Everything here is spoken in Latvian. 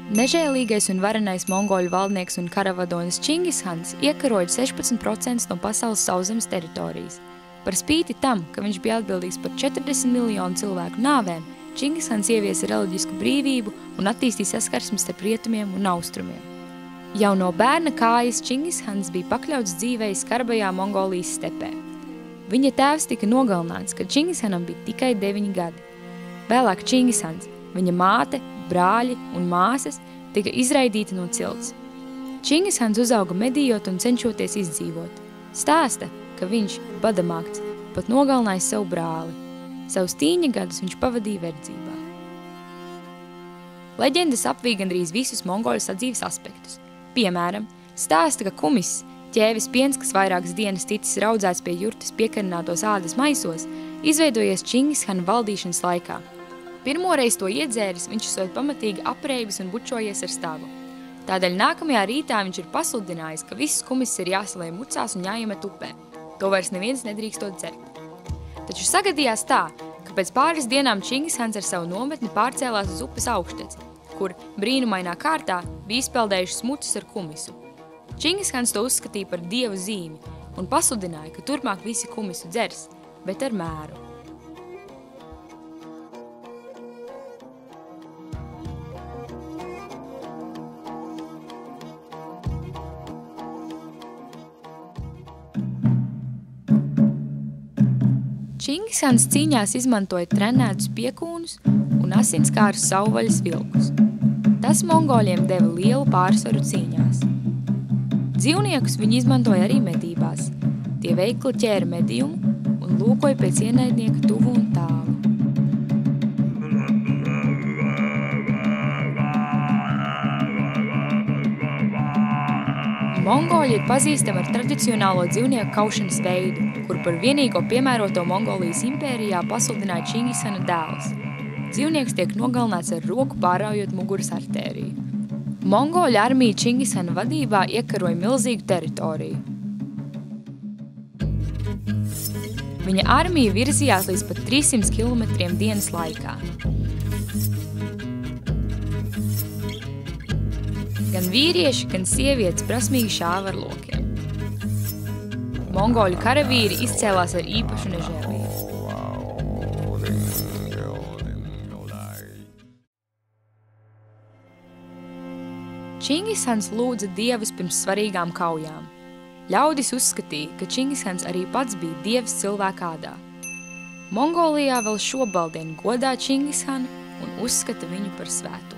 Nežēlīgais un varenais mongoļu valdnieks un karavadonis Čingishans iekaroja 16% no pasaules sauszemes teritorijas. Par spīti tam, ka viņš bija atbildīgs par 40 miljonu cilvēku nāvēm, Čingishans ieviesa reliģisku brīvību un attīstīja saskarsmi starp rietumiem un austrumiem. Jau no bērna kājas Čingishans bija pakļauts dzīvei skarbajā Mongolijas stepē. Viņa tēvs tika nogalināts, kad Čingishanam bija tikai 9 gadi. Vēlāk Čingishans, viņa māte, brāļi un māsas tika izraidīti no cilts. Čingishans uzauga medījot un cenšoties izdzīvot. Stāsta, ka viņš, badamākts, pat nogalinājis savu brāli. Savus tīņa gadus viņš pavadīja verdzībā. Leģendas apvīja gandrīz visus mongoļu sadzīves aspektus. Piemēram, stāsta, ka kumiss, ķēvis piens, kas vairākas dienas ticis raudzēts pie jurtas piekarinātos ādas maisos, izveidojies Čingishana valdīšanas laikā. Pirmoreiz to iedzēris, viņš esot pamatīgi apreibis un bučojies ar stavu. Tādēļ nākamajā rītā viņš ir pasludinājis, ka viss kumiss ir jāsalē mucās un jāiemet upē. To vairs neviens nedrīkstot dzert. Taču sagadījās tā, ka pēc pāris dienām Čingishans ar savu nometni pārcēlās uz upes augšteci, kur brīnumainā kārtā bija izpeldējušas mucas ar kumisu. Čingishans to uzskatīja par dievu zīmi un pasludināja, ka turpmāk visi kumisu dzers, bet ar mēru. Čingishans cīņās izmantoja trenētus piekūnus un asinskārus savvaļas vilkus. Tas mongoļiem deva lielu pārsvaru cīņās. Dzīvniekus viņi izmantoja arī medībās. Tie veikli ķēra medījumu un lūkoja pēc ienaidnieka tuvu un tālu. Mongoļi ir pazīstami ar tradicionālo dzīvnieku kaušanas veidu, kur par vienīgo piemēroto Mongolijas impērijā pasludināja Čingishana dēls. Dzīvnieks tiek nogalināts ar roku pāraujot muguras artēriju. Mongoļu armija Čingishana vadībā iekaroja milzīgu teritoriju. Viņa armija virzījās līdz pat 300 kilometriem dienas laikā. Gan vīrieši, gan sievietes prasmīgi šāva ar lokiem. Mongoļu karavīri izcēlās ar īpašu nežēlību. Čingishans lūdza dievus pirms svarīgām kaujām. Ļaudis uzskatīja, ka Čingishans arī pats bija dievs cilvēka ādā. Mongolijā vēl šobaldien godā Čingishanu un uzskata viņu par svētu.